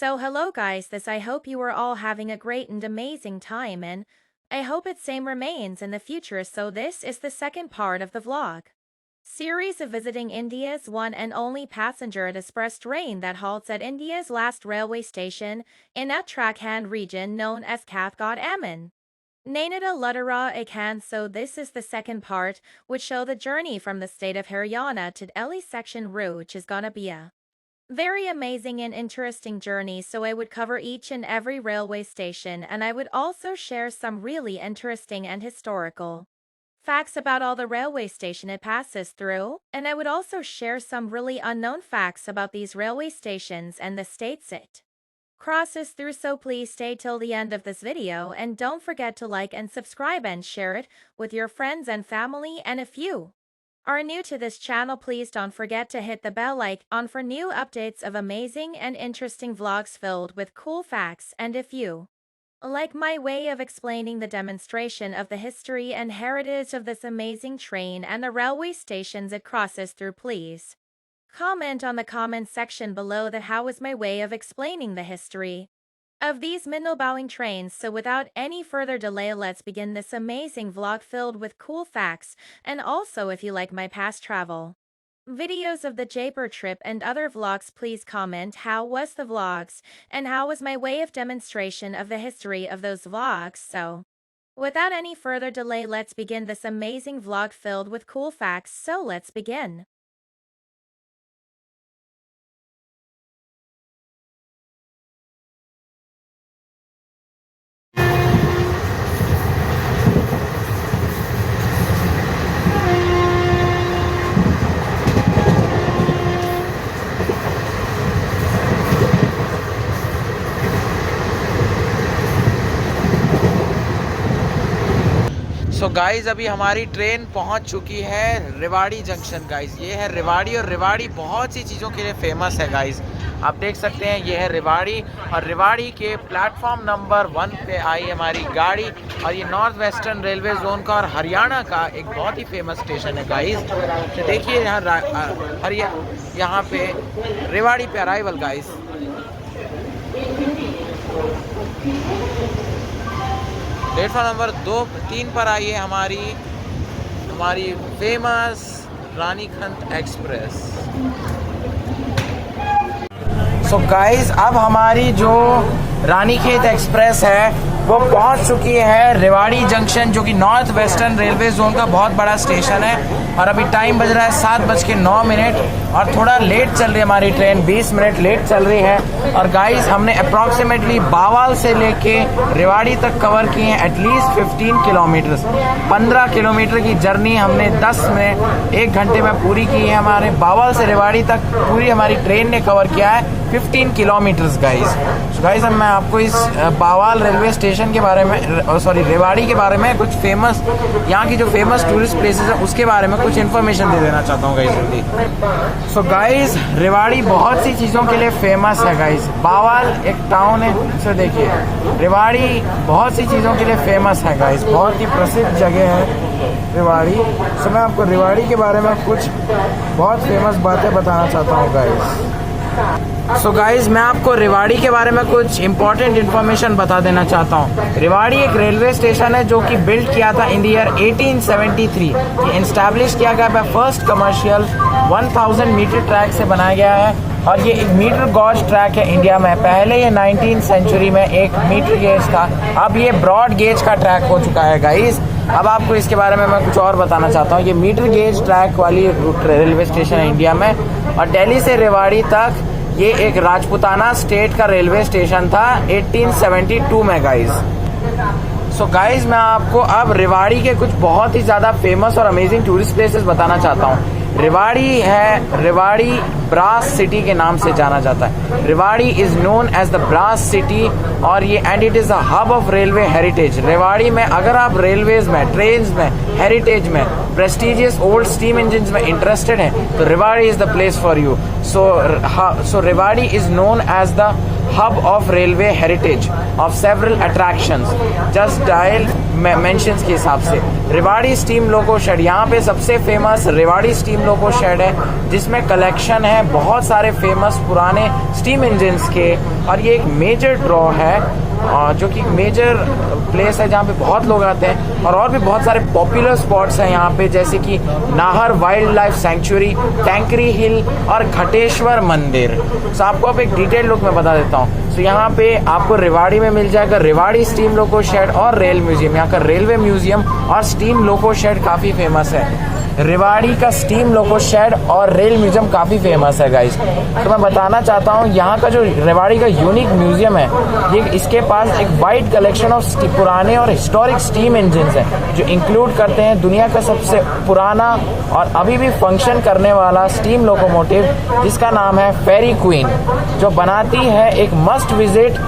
So hello guys, this I hope you are all having a great and amazing time and I hope it same remains in the future. So this is the second part of the vlog series of visiting India's one and only passenger express train that halts at India's last railway station in Uttarakhand region known as Cathgod Aman. Nainada Luttara Ekhan. So this is the second part, which show the journey from the state of Haryana to Delhi section route, which is gonna be a very amazing and interesting journey. So I would cover each and every railway station, and I would also share some really interesting and historical facts about all the railway station it passes through, and I would also share some really unknown facts about these railway stations and the states it crosses through. So please stay till the end of this video and don't forget to like and subscribe and share it with your friends and family. And if you are new to this channel, please don't forget to hit the bell icon for new updates of amazing and interesting vlogs filled with cool facts. And if you like my way of explaining the demonstration of the history and heritage of this amazing train and the railway stations it crosses through, please comment on the comment section below that how is my way of explaining the history of these middle-bowing trains. So without any further delay, let's begin this amazing vlog filled with cool facts. And also, if you like my past travel videos of the Jaipur trip and other vlogs, please comment how was the vlogs and how was my way of demonstration of the history of those vlogs. So without any further delay, let's begin this amazing vlog filled with cool facts. So let's begin. So guys अभी हमारी train पहुंच चुकी है Rewari junction. Guys ये है रेवाड़ी, और रेवाड़ी बहुत सी चीज़ों के लिए फेमस है। गाइज आप देख सकते हैं ये है रेवाड़ी, और रेवाड़ी के प्लेटफॉर्म नंबर 1 पे आई हमारी गाड़ी। और ये नॉर्थ वेस्टर्न रेलवे जोन का और हरियाणा का एक बहुत ही फेमस स्टेशन है। गाइज तो देखिए यहाँ पे रेवाड़ी पे अराइवल। गाइज प्लेटफॉर्म नंबर 2-3 पर आई है हमारी फेमस रानीखंड एक्सप्रेस। सो गाइज अब हमारी जो रानीखेत एक्सप्रेस है वो पहुंच चुकी है रेवाड़ी जंक्शन, जो कि नॉर्थ वेस्टर्न रेलवे जोन का बहुत बड़ा स्टेशन है। और अभी टाइम बज रहा है 7:09 और थोड़ा लेट चल रही है हमारी ट्रेन, 20 मिनट लेट चल रही है। और गाइस हमने अप्रॉक्सीमेटली बावाल से लेके रेवाड़ी तक कवर किए हैं एटलीस्ट 15 किलोमीटर्स। 15 किलोमीटर की जर्नी हमने 10 मिनट 1 घंटे में पूरी की है। हमारे बावाल से रेवाड़ी तक पूरी हमारी ट्रेन ने कवर किया है 15 किलोमीटर्स। गाइस अब मैं आपको इस बावाल रेलवे स्टेशन के बारे में रेवाड़ी के बारे में कुछ फेमस, यहाँ की जो फेमस टूरिस्ट प्लेसेस है उसके बारे में कुछ इन्फॉर्मेशन दे देना चाहता हूँ गाइस जल्दी। सो गाइस रेवाड़ी बहुत सी चीज़ों के लिए फेमस है। गाइस बावाल एक टाउन है, इसे देखिए। रेवाड़ी बहुत सी चीज़ों के लिए फेमस है। गाइस बहुत ही प्रसिद्ध जगह है रेवाड़ी। सो मैं आपको रेवाड़ी के बारे में कुछ बहुत फेमस बातें बताना चाहता हूँ गाइस। सो गाइज मैं आपको रेवाड़ी के बारे में कुछ इंपॉर्टेंट इन्फॉर्मेशन बता देना चाहता हूँ। रेवाड़ी एक रेलवे स्टेशन है जो कि बिल्ड किया था इन द ईयर 1873। ये इस्टेब्लिश किया गया है फर्स्ट कमर्शियल 1000 मीटर ट्रैक से बनाया गया है। और ये एक मीटर गॉज ट्रैक है इंडिया में। पहले ये 19th सेंचुरी में एक मीटर गेज था, अब ये ब्रॉड गेज का ट्रैक हो चुका है। गाइज अब आपको इसके बारे में मैं कुछ और बताना चाहता हूँ। ये मीटर गेज ट्रैक वाली रेलवे स्टेशन है इंडिया में। और दिल्ली से रेवाड़ी तक ये एक राजपूताना स्टेट का रेलवे स्टेशन था 1872 में। गाइज सो गाइज मैं आपको अब रेवाड़ी के कुछ बहुत ही ज़्यादा फेमस और अमेजिंग टूरिस्ट प्लेसेस बताना चाहता हूँ। रेवाड़ी ब्रास सिटी के नाम से जाना जाता है। Rewari is known as the brass city, और ये and it is a hub of railway heritage. Rewari में अगर आप रेलवेज में, ट्रेन्स में, हेरिटेज में प्रेस्टिजियस ओल्ड स्टीम इंजन में इंटरेस्टेड हैं तो Rewari is the place for you. So Rewari is known as the hub of railway heritage of several attractions. Just dial mentions के हिसाब से रेवाड़ी स्टीम लोको शेड, यहाँ पे सबसे famous Rewari steam loco shed है जिसमें कलेक्शन है बहुत सारे फेमस पुराने स्टीम इंजन्स के. और ये एक मेजर ड्रॉ है जो कि मेजर प्लेस है जहाँ पे बहुत लोग आते हैं. और भी बहुत सारे पॉपुलर स्पॉट्स हैं यहाँ पे, जैसे कि नाहर वाइल्ड लाइफ सेंचुरी, टैंकरी हिल और घटेश्वर मंदिर. सो आपको अब एक डिटेल लुक में बता देता हूँ. तो यहाँ पे आपको रेवाड़ी में मिल जाएगा रेवाड़ी स्टीम लोको शेड और रेल म्यूजियम. यहाँ का रेलवे म्यूजियम और स्टीम लोको शेड काफ़ी फेमस है. रेवाड़ी का स्टीम लोको शेड और रेल म्यूजियम काफ़ी फेमस है गाइस. तो मैं बताना चाहता हूँ यहाँ का जो रेवाड़ी का यूनिक म्यूजियम है, ये इसके पास एक वाइड कलेक्शन ऑफ पुराने और हिस्टोरिक स्टीम इंजन्स हैं जो इंक्लूड करते हैं दुनिया का सबसे पुराना और अभी भी फंक्शन करने वाला स्टीम लोकोमोटिव जिसका नाम है फेरी क्वीन, जो बनाती है एक must visit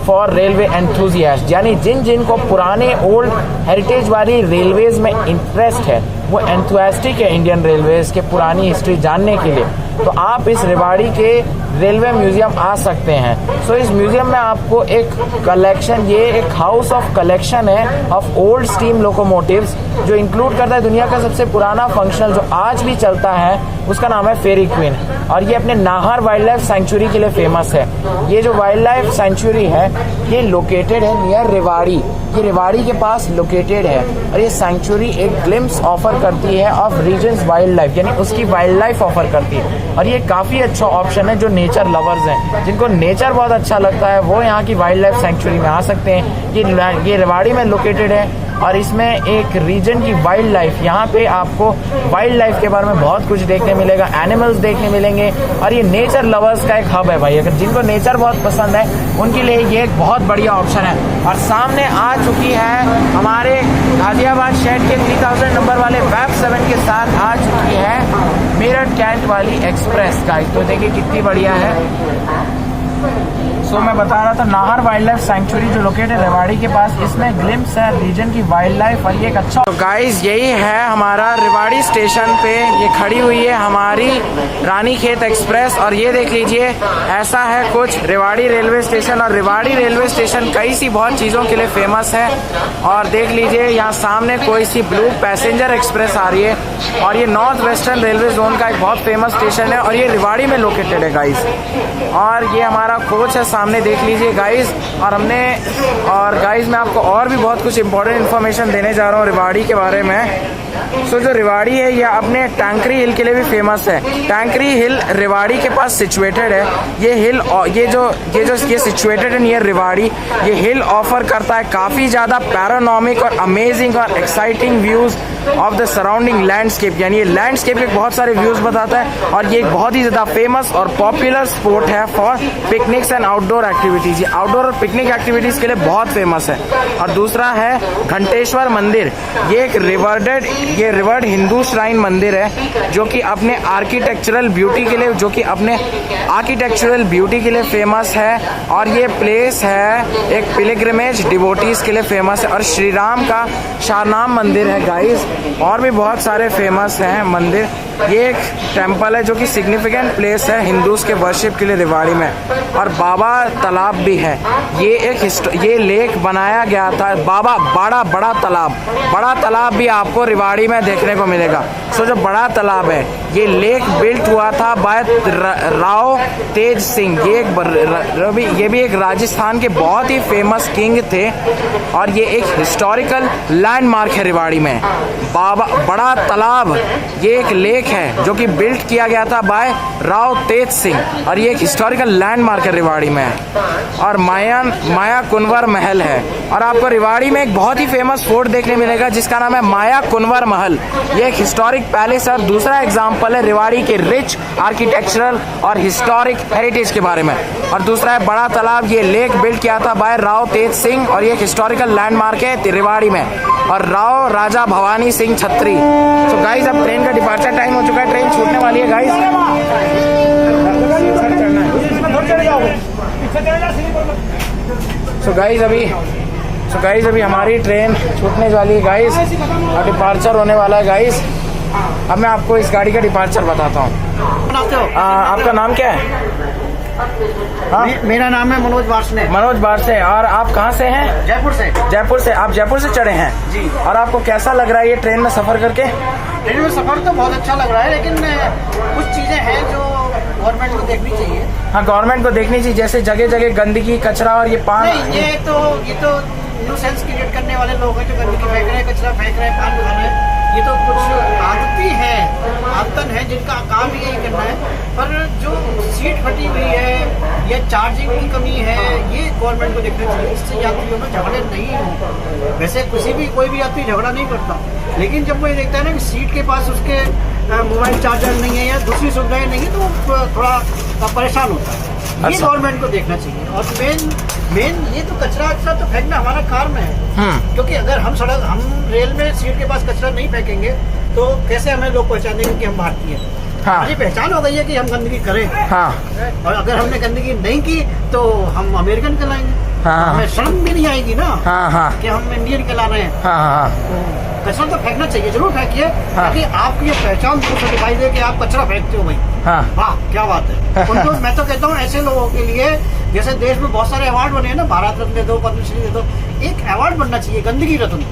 for railway enthusiast. यानी जिन को पुराने ओल्ड हेरिटेज वाली रेलवेज में इंटरेस्ट है वो एंथुजियास्टिक है इंडियन रेलवेज के पुरानी हिस्ट्री जानने के लिए, तो आप इस रेवाड़ी के रेलवे म्यूजियम आ सकते हैं. सो इस म्यूजियम में आपको एक कलेक्शन, ये एक हाउस ऑफ कलेक्शन है ऑफ ओल्ड स्टीम लोकोमोटिव्स जो इंक्लूड करता है दुनिया का सबसे पुराना फंक्शनल जो आज भी चलता है, उसका नाम है फेरी क्वीन. और ये अपने नाहर वाइल्ड लाइफ सेंचुरी के लिए फेमस है. ये जो वाइल्ड लाइफ सेंचुरी है ये लोकेटेड है नियर रेवाड़ी, ये रेवाड़ी के पास लोकेटेड है. और ये सेंचुरी एक ग्लिम्स ऑफर करती है ऑफ रीजन्स वाइल्ड लाइफ, यानी उसकी वाइल्ड लाइफ ऑफर करती है. और ये काफ़ी अच्छा ऑप्शन है जो नेचर लवर्स हैं, जिनको नेचर बहुत अच्छा लगता है वो यहाँ की वाइल्ड लाइफ सेंचुरी में आ सकते हैं. ये रेवाड़ी में लोकेटेड है और इसमें एक रीजन की वाइल्ड लाइफ, यहाँ पे आपको वाइल्ड लाइफ के बारे में बहुत कुछ देखने मिलेगा, एनिमल्स देखने मिलेंगे. और ये नेचर लवर्स का एक हब है भाई, अगर जिनको नेचर बहुत पसंद है उनके लिए ये एक बहुत बढ़िया ऑप्शन है. और सामने आ चुकी है हमारे गाजियाबाद शहर के 3000 नंबर वाले वेब 7 के साथ आ चुकी है मेरठ कैंट वाली एक्सप्रेस गाइस. तो देखिए कितनी बढ़िया है. सो मैं बता रहा था नाहर वाइल्ड लाइफ सेंचुरी जो लोकेटेड है रेवाड़ी के पास, इसमें ग्लिम्स है रीजन की वाइल्ड लाइफ और ये एक अच्छा. तो गाइस यही है हमारा रेवाड़ी स्टेशन पे, ये खड़ी हुई है हमारी रानीखेत एक्सप्रेस. और ये देख लीजिए ऐसा है कुछ रेवाड़ी रेलवे स्टेशन. और रेवाड़ी रेलवे स्टेशन कई सी बहुत चीज़ों के लिए फेमस है. और देख लीजिए यहाँ सामने कोई सी ब्लू पैसेंजर एक्सप्रेस आ रही है और ये नॉर्थ वेस्टर्न रेलवे जोन का एक बहुत फेमस स्टेशन है और ये रेवाड़ी में लोकेटेड है गाइस. और ये हमारा कोच है सामने देख लीजिए गाइस. और गाइस मैं आपको और भी बहुत कुछ इंपॉर्टेंट इन्फॉर्मेशन देने जा रहा हूँ रेवाड़ी के बारे में. सो जो रेवाड़ी है ये अपने टैंकरी हिल के लिए भी फेमस है. टैंकरी हिल रेवाड़ी के पास सिचुएटेड है. ये हिल ये सिचुएटेड है नियर रेवाड़ी. ये हिल ऑफर करता है काफ़ी ज़्यादा पैरानॉमिक और अमेजिंग और exciting views of the surrounding landscape, यानी ये लैंडस्केप के बहुत सारे व्यूज़ बताता है. और ये एक बहुत ही ज़्यादा फेमस और पॉपुलर स्पॉट है for picnics and outdoor activities. ये आउटडोर और पिकनिक एक्टिविटीज़ के लिए बहुत फेमस है. और दूसरा है घंटेश्वर मंदिर. ये एक रिवर्ड हिंदू श्राइन मंदिर है जो कि अपने आर्किटेक्चरल ब्यूटी के लिए फेमस है. और ये प्लेस है एक पिलग्रिमेज डिवोटीज के लिए फेमस है. और श्री राम का शारनाम मंदिर है गाइस. और भी बहुत सारे फेमस हैं मंदिर. ये एक टेम्पल है जो कि सिग्निफिकेंट प्लेस है हिंदूज के वर्शिप के लिए रेवाड़ी में. और बाबा तालाब भी है. ये लेक बनाया गया था बाबा बड़ा तालाब भी आपको रेवाड़ी में देखने को मिलेगा. सो जो बड़ा तालाब है ये लेक बिल्ट हुआ था बाय राव तेज सिंह. ये भी एक राजस्थान के बहुत ही फेमस किंग थे. और ये एक हिस्टोरिकल लैंडमार्क है रेवाड़ी में. बड़ा तालाब ये एक लेक है जो कि बिल्ट किया गया था बाय राव तेज सिंह और ये एक हिस्टोरिकल लैंडमार्क है रेवाड़ी में. और माया कुंवर महल है. और आपको रेवाड़ी में एक बहुत ही फेमस फोर्ट देखने मिलेगा जिसका नाम है माया कुंवर महल. ये एक हिस्टोरिक पैलेस है. और दूसरा एग्जाम्पल है रेवाड़ी के रिच आर्किटेक्चरल और हिस्टोरिक हेरिटेज के बारे में. और दूसरा है बड़ा तालाब. ये लेक बिल्ट किया था बाय राव तेज सिंह और ये एक हिस्टोरिकल लैंडमार्क है रेवाड़ी में. और राव राजा भवानी सिंह छत्री. तो गाइस अब ट्रेन का डिपार्चर टाइम हो चुका है. ट्रेन छूटने वाली है गाइस. सो गाइस अभी हमारी ट्रेन छूटने वाली है गाइस और डिपार्चर होने वाला है गाइस. अब मैं आपको इस गाड़ी का डिपार्चर बताता हूँ। आपका नाम क्या है? हाँ? मेरा नाम है मनोज बारसने। मनोज बारसे। और आप कहाँ से हैं? जयपुर से। जयपुर से। आप जयपुर से चढ़े हैं जी। और आपको कैसा लग रहा है ये ट्रेन में सफर करके? ट्रेन में सफर तो बहुत अच्छा लग रहा है, लेकिन कुछ चीजें हैं जो गवर्नमेंट को देखनी चाहिए। हाँ, गवर्नमेंट को देखनी चाहिए, जैसे जगह जगह गंदगी, कचरा और ये पान। नहीं, ये तो न्यूसेंस क्रिएट करने वाले लोग हैं जो गंदगी फेंक रहे हैं, कचरा फेंक रहे हैं, पान खा रहे हैं। ये तो कुछ आदतन है जिनका काम ही यही करना है। पर जो सीट फटी हुई है या चार्जिंग की कमी है, ये गवर्नमेंट को देखना चाहिए। इससे यात्रियों में झगड़े नहीं हो। वैसे कोई भी यात्री झगड़ा नहीं करता, लेकिन जब वो ये देखता है ना कि सीट के पास उसके मोबाइल चार्जर नहीं है या दूसरी सुविधाएं नहीं है, तो वो थोड़ा परेशान होता है। ये गवर्नमेंट को देखना चाहिए। और मेन ये तो कचरा तो फेंकना हमारा काम है, क्योंकि अगर हम रेल में सीट के पास कचरा नहीं फेंकेंगे तो कैसे हमें लोग पहचानेंगे कि हम भारतीय हैं। हाँ। हमारी पहचान हो गई है कि हम गंदगी करें। हाँ। और अगर हमने गंदगी नहीं की तो हम अमेरिकन कहलाएंगे। हाँ। हमें शर्म भी नहीं आएगी ना। हाँ हाँ। कि हम इंडियन कहला रहे हैं। हाँ हाँ। कचरा तो फेंकना चाहिए, जरूर फेंकिए। हाँ। ताकि आपकी ये पहचान दूर से दिखाई दे कि आप कचरा फेंकते हो भाई। हाँ। वाह, क्या बात है। उनको मैं तो कहता हूँ ऐसे लोगों के लिए, जैसे देश में बहुत सारे अवार्ड बने हैं ना, भारत रत्न दे दो, पद्मश्री दे दो, एक अवार्ड बनना चाहिए गंदगी रत्न।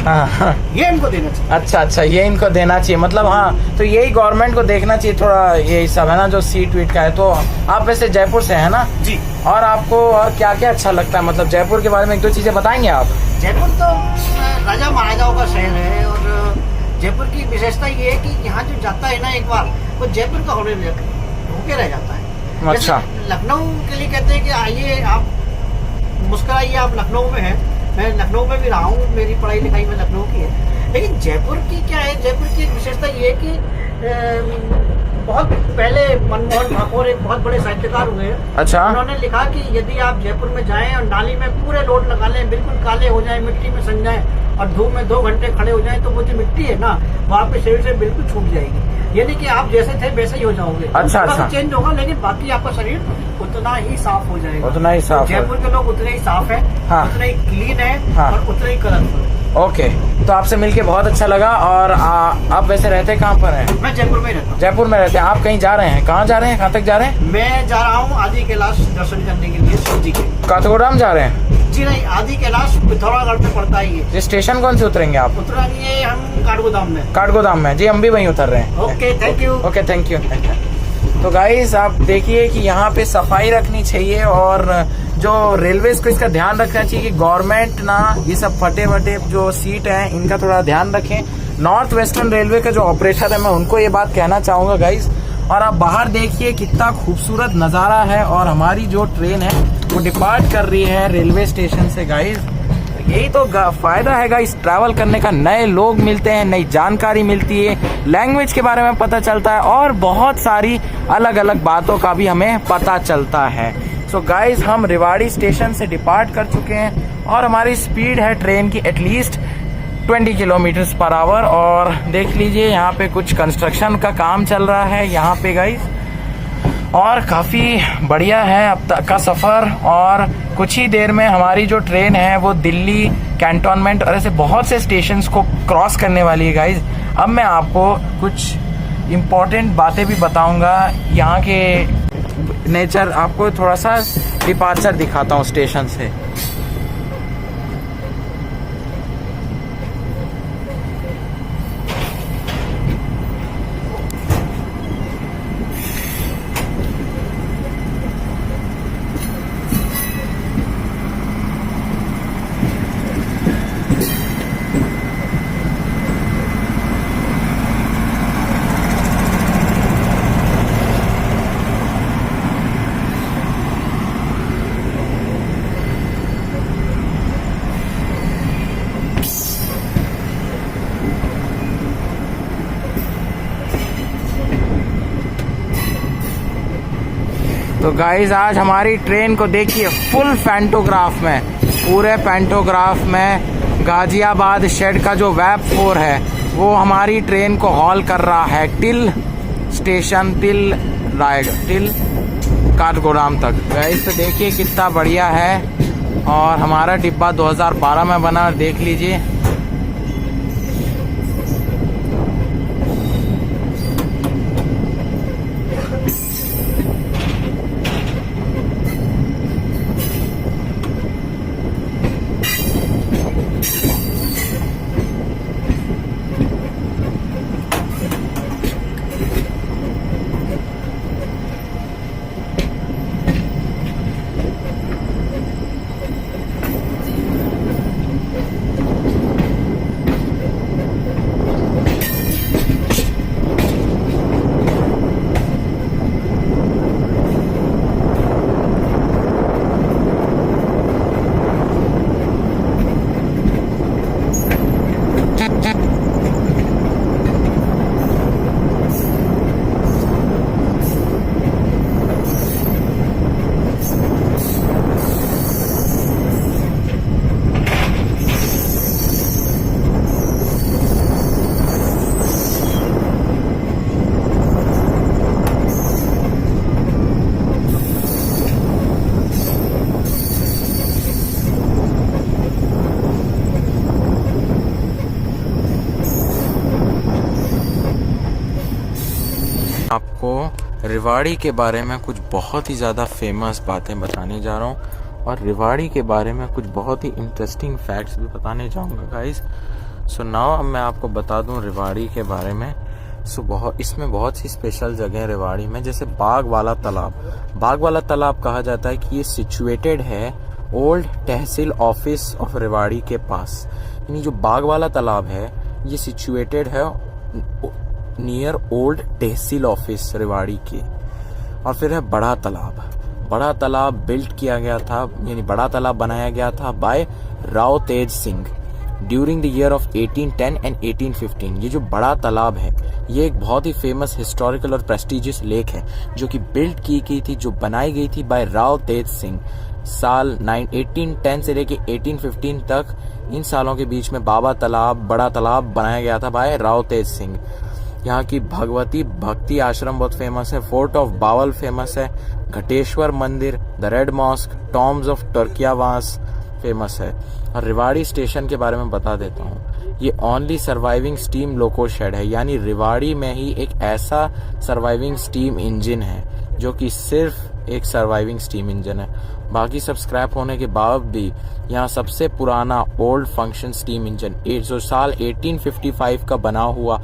हाँ। ये इनको देना चाहिए। अच्छा, ये इनको देना चाहिए, मतलब हाँ, तो यही गवर्नमेंट को देखना चाहिए थोड़ा, यही सब है ना जो सीट वीट का है। तो आप वैसे जयपुर से है ना? जी। और आपको और क्या क्या अच्छा लगता है, मतलब जयपुर के बारे में एक दो चीजें बताएंगे आप? जयपुर तो राजा महाराजाओं का शहर है, और जयपुर की विशेषता ये है कि यहाँ जो जाता है ना एक बार, वो जयपुर का होने होके रह जाता है। अच्छा। लखनऊ के लिए कहते हैं कि आइए आप मुस्कुराइए, आप लखनऊ में हैं। मैं लखनऊ में भी रहा हूँ, मेरी पढ़ाई लिखाई में लखनऊ की है। लेकिन जयपुर की क्या है, जयपुर की एक विशेषता ये है कि बहुत पहले मनमोहन ठाकुर एक बहुत बड़े साहित्यकार हुए हैं। अच्छा। उन्होंने लिखा कि यदि आप जयपुर में जाएं और नाली में पूरे लोड लगा लें, बिल्कुल काले हो जाएं, मिट्टी में सन जाएं और धूप में 2 घंटे खड़े हो जाएं, तो वो जो मिट्टी है ना, वो आपके शरीर से बिल्कुल छूट जाएगी। यानी कि आप जैसे थे वैसे ही हो जाओगे। अच्छा। चेंज होगा, लेकिन बाकी आपका शरीर उतना ही साफ हो जाएगा। उतना ही साफ। जयपुर के लोग उतने ही साफ है। हाँ। उतने ही क्लीन है। हाँ। और उतने ही कलरफुल। ओके, तो आपसे मिलके बहुत अच्छा लगा। और आप वैसे रहते कहाँ पर हैं? मैं जयपुर में रहता हूँ। जयपुर में रहते हैं। आप कहीं जा रहे हैं? कहाँ जा रहे हैं? कहाँ तक जा रहे हैं? मैं जा रहा हूँ आदि कैलाश दर्शन करने के लिए, शिव जी के। काठगोदाम जा रहे हैं? जी नहीं, आदि कैलाश पिथौरागढ़ में पड़ता है ये। स्टेशन कौन से उतरेंगे आप? उतरेंगे हम काठगोदाम में। काठगोदाम में? जी, हम भी वहीं उतर रहे हैं। Okay, thank you. Okay, thank you. तो गाइस आप देखिए कि यहाँ पे सफाई रखनी चाहिए, और जो रेलवेज को इसका ध्यान रखना चाहिए कि गवर्नमेंट ना ये सब फटे वटे जो सीट हैं इनका थोड़ा ध्यान रखें। नॉर्थ वेस्टर्न रेलवे का जो ऑपरेटर है, मैं उनको ये बात कहना चाहूँगा गाइस। और आप बाहर देखिए कितना खूबसूरत नज़ारा है, और हमारी जो ट्रेन है वो डिपार्ट कर रही है रेलवे स्टेशन से गाइस। यही तो फायदा है गाइस ट्रैवल करने का, नए लोग मिलते हैं, नई जानकारी मिलती है, लैंग्वेज के बारे में पता चलता है, और बहुत सारी अलग अलग बातों का भी हमें पता चलता है। सो गाइस हम रेवाड़ी स्टेशन से डिपार्ट कर चुके हैं, और हमारी स्पीड है ट्रेन की एटलीस्ट 20 किलोमीटर पर आवर। और देख लीजिए यहाँ पे कुछ कंस्ट्रक्शन का काम चल रहा है यहाँ पे गाइस, और काफ़ी बढ़िया है अब तक का सफ़र। और कुछ ही देर में हमारी जो ट्रेन है वो दिल्ली कैंटोनमेंट और ऐसे बहुत से स्टेशंस को क्रॉस करने वाली है गाइज। अब मैं आपको कुछ इम्पोर्टेंट बातें भी बताऊंगा, यहाँ के नेचर, आपको थोड़ा सा डिपार्चर दिखाता हूँ स्टेशन से। तो गाइज आज हमारी ट्रेन को देखिए फुल पैंटोग्राफ में, पूरे पैंटोग्राफ में गाजियाबाद शेड का जो वेब 4 है वो हमारी ट्रेन को हॉल कर रहा है टिल स्टेशन, टिल काठगोदाम तक। गाइज तो देखिए कितना बढ़िया है, और हमारा डिब्बा 2012 में बना, देख लीजिए। रेवाड़ी के बारे में कुछ बहुत ही ज़्यादा फेमस बातें बताने जा रहा हूँ और रेवाड़ी के बारे में कुछ बहुत ही इंटरेस्टिंग फैक्ट्स भी बताने जाऊँगा गाइस। सो नाउ अब मैं आपको बता दूँ रेवाड़ी के बारे में। इसमें बहुत सी स्पेशल जगह है रेवाड़ी में, जैसे बाग वाला तालाब। बाग वाला तालाब कहा जाता है कि ये सिचुएटेड है old tehsil office of Rewari के पास। यानी जो बाग वाला तालाब है ये सिचुएटेड है नियर ओल्ड तहसील ऑफिस रेवाड़ी के। और फिर है बड़ा तालाब। बड़ा तालाब बिल्ट किया गया था, यानी बड़ा तालाब बनाया गया था by Rao Tej Singh during the year of 1810 and 1815। ये जो बड़ा तालाब है ये एक बहुत ही फेमस हिस्टोरिकल और प्रेस्टिजियस लेक है जो कि बिल्ट की गई थी, जो बनाई गई थी बाय राव तेज सिंह। साल 1810 से लेके 1815 तक इन सालों के बीच में बड़ा तालाब बनाया गया था बाय राव तेज सिंह। यहाँ की भगवती भक्ति आश्रम बहुत फेमस है, फोर्ट ऑफ बावल फेमस है, घटेश्वर मंदिर, the red mask, Tom's of टर्कियावास famous है। और रेवाड़ी स्टेशन के बारे में बता देता हूँ, ये only surviving steam loco shed है, यानी रेवाड़ी में ही एक ऐसा सर्वाइविंग स्टीम इंजन है जो कि सिर्फ एक सर्वाइविंग स्टीम इंजन है। बाकी सब स्क्रैप होने के बाद भी यहाँ सबसे पुराना ओल्ड फंक्शन स्टीम इंजन जो साल 1855 का बना हुआ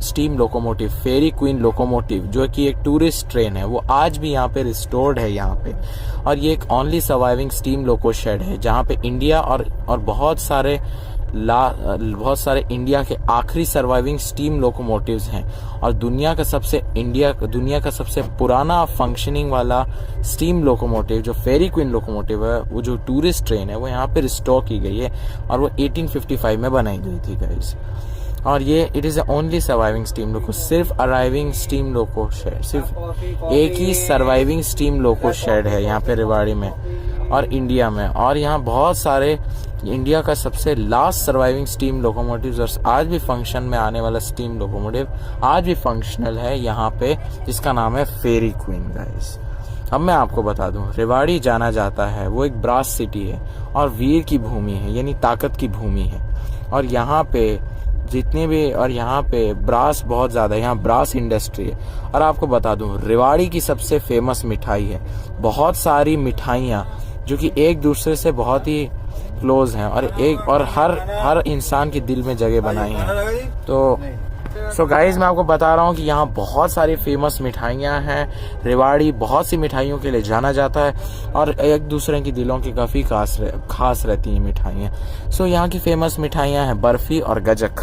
स्टीम लोकोमोटिव, फेरी क्वीन लोकोमोटिव, जो कि एक टूरिस्ट ट्रेन है, वो आज भी यहाँ पे रिस्टोर्ड है यहाँ पे। और ये एक only surviving steam loco shed है जहाँ पे इंडिया और बहुत सारे इंडिया के आखिरी सर्वाइविंग स्टीम लोकोमोटिव्स हैं। और दुनिया का सबसे पुराना फंक्शनिंग वाला स्टीम लोकोमोटिव जो फेरी क्वीन लोकोमोटिव है, वो जो टूरिस्ट ट्रेन है, वो यहाँ पे रिस्टोर की गई है और वो 1855 में बनाई गई थी गाइस। और ये it is only surviving steam loco, सिर्फ अराइविंग स्टीम लोको शेड, सिर्फ एक ही सर्वाइविंग स्टीम लोको शेड है यहाँ पे रेवाड़ी में और इंडिया में। और यहाँ बहुत सारे इंडिया का सबसे लास्ट सर्वाइविंग स्टीम लोकोमोटिव्स और आज भी फंक्शन में आने वाला स्टीम लोकोमोटिव आज भी फंक्शनल है यहाँ पे, जिसका नाम है फेरी क्वीन गाइस। अब मैं आपको बता दूं, रेवाड़ी जाना जाता है वो एक ब्रास सिटी है और वीर की भूमि है, यानी ताकत की भूमि है। और यहाँ पे ब्रास बहुत ज़्यादा है, यहाँ ब्रास इंडस्ट्री है। और आपको बता दूं, रेवाड़ी की सबसे फेमस मिठाई है, बहुत सारी मिठाइयाँ जो कि एक दूसरे से बहुत ही क्लोज हैं और हर इंसान के दिल में जगह बनाई हैं। तो गाइज मैं आपको बता रहा हूँ कि यहाँ बहुत सारी फेमस मिठाइयाँ हैं। रेवाड़ी बहुत सी मिठाइयों के लिए जाना जाता है और एक दूसरे के दिलों की काफ़ी खास रहती हैं मिठाइयाँ। यहाँ की फेमस मिठाइयाँ हैं बर्फ़ी और गजक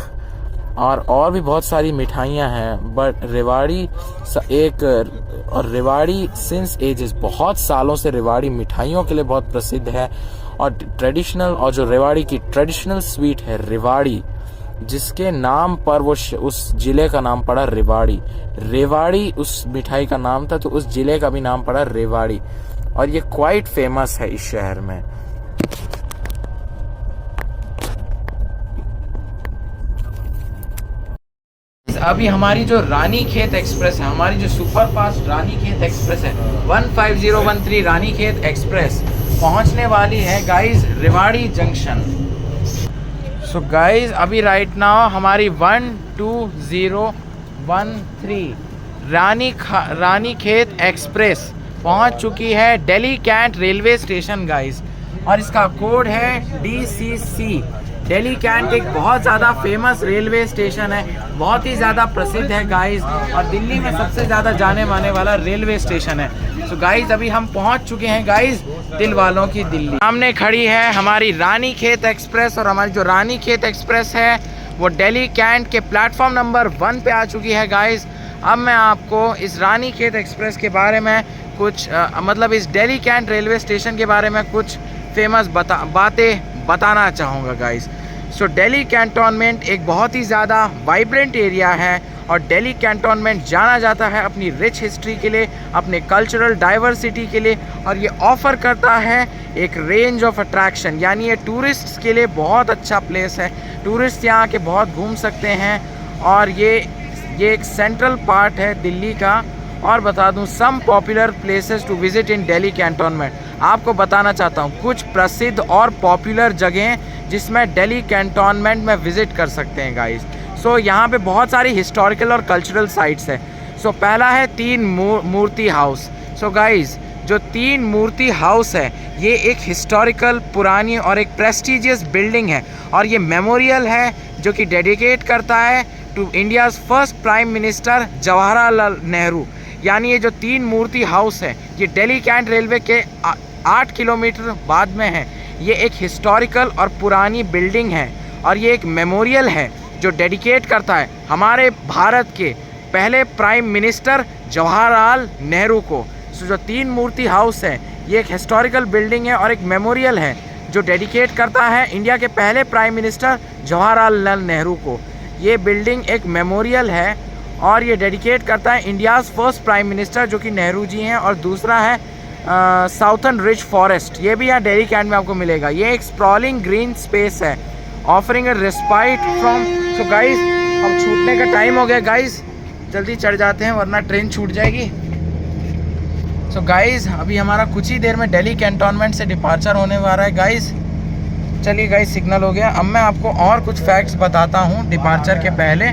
और भी बहुत सारी मिठाइयाँ हैं। बट रेवाड़ी सिंस एजेस, बहुत सालों से रेवाड़ी मिठाइयों के लिए बहुत प्रसिद्ध है। और जो रेवाड़ी की ट्रेडिशनल स्वीट है रेवाड़ी, जिसके नाम पर उस जिले का नाम पड़ा रेवाड़ी उस मिठाई का नाम था, तो उस जिले का भी नाम पड़ा रेवाड़ी। और ये क्वाइट फेमस है इस शहर में। अभी हमारी जो रानीखेत एक्सप्रेस है, हमारी जो सुपर फास्ट रानीखेत एक्सप्रेस है 15013 रानीखेत एक्सप्रेस पहुंचने वाली है guys Rewari junction. So guys अभी राइट नाउ हमारी 12013 रानीखेत एक्सप्रेस पहुंच चुकी है Delhi cantt railway station guys. और इसका कोड है DCC। दिल्ली कैंट एक बहुत ज़्यादा फेमस रेलवे स्टेशन है, बहुत ही ज़्यादा प्रसिद्ध है गाइज, और दिल्ली में सबसे ज़्यादा जाने माने वाला रेलवे स्टेशन है। सो गाइज अभी हम पहुंच चुके हैं गाइज दिल वालों की दिल्ली। सामने खड़ी है हमारी रानीखेत एक्सप्रेस और हमारी जो रानीखेत एक्सप्रेस है वो दिल्ली कैंट के प्लेटफॉर्म नंबर 1 पे आ चुकी है गाइज। अब मैं आपको इस रानीखेत एक्सप्रेस के बारे में कुछ इस दिल्ली कैंट रेलवे स्टेशन के बारे में कुछ फेमस बातें बताना चाहूँगा गाइज। सो दिल्ली कैंटोनमेंट एक बहुत ही ज़्यादा वाइब्रेंट एरिया है और दिल्ली कैंटोनमेंट जाना जाता है अपनी रिच हिस्ट्री के लिए, अपने कल्चरल डाइवर्सिटी के लिए, और ये ऑफ़र करता है एक रेंज ऑफ अट्रैक्शन, यानी ये टूरिस्ट्स के लिए बहुत अच्छा प्लेस है। टूरिस्ट यहाँ के बहुत घूम सकते हैं और ये एक सेंट्रल पार्ट है दिल्ली का। और बता दूं some popular places to visit in Delhi cantonment. आपको बताना चाहता हूँ कुछ प्रसिद्ध और पॉपुलर जगहें जिसमें दिल्ली कैंटोनमेंट में विज़िट कर सकते हैं गाइस। सो यहाँ पे बहुत सारी हिस्टोरिकल और कल्चरल साइट्स है। सो पहला है तीन मूर्ति हाउस। सो गाइज जो तीन मूर्ति हाउस है ये एक हिस्टोरिकल पुरानी और एक प्रेस्टिजियस बिल्डिंग है और ये मेमोरियल है जो कि डेडिकेट करता है to India's first prime minister Jawaharlal Nehru. यानी ये जो तीन मूर्ति हाउस है ये दिल्ली कैंट रेलवे के 8 किलोमीटर बाद में है। ये एक हिस्टोरिकल और पुरानी बिल्डिंग है और ये एक मेमोरियल है जो डेडिकेट करता है हमारे भारत के पहले प्राइम मिनिस्टर जवाहरलाल नेहरू को। सो जो तीन मूर्ति हाउस है ये एक हिस्टोरिकल बिल्डिंग है और एक मेमोरियल है जो डेडिकेट करता है इंडिया के पहले प्राइम मिनिस्टर जवाहरलाल नेहरू को। ये बिल्डिंग एक मेमोरियल है और ये डेडिकेट करता है इंडियाज़ फर्स्ट प्राइम मिनिस्टर जो कि नेहरू जी हैं। और दूसरा है साउथर्न रिच फॉरेस्ट, ये भी यहाँ दिल्ली कैंट में आपको मिलेगा। ये एक स्प्रॉलिंग ग्रीन स्पेस है offering a respite from. So guys अब छूटने का टाइम हो गया गाइस, जल्दी चढ़ जाते हैं वरना ट्रेन छूट जाएगी। सो गाइस अभी हमारा कुछ ही देर में दिल्ली कैंटोनमेंट से डिपार्चर होने वाला है गाइस। चलिए गाइस सिग्नल हो गया। अब मैं आपको और कुछ फैक्ट्स बताता हूँ डिपार्चर के पहले।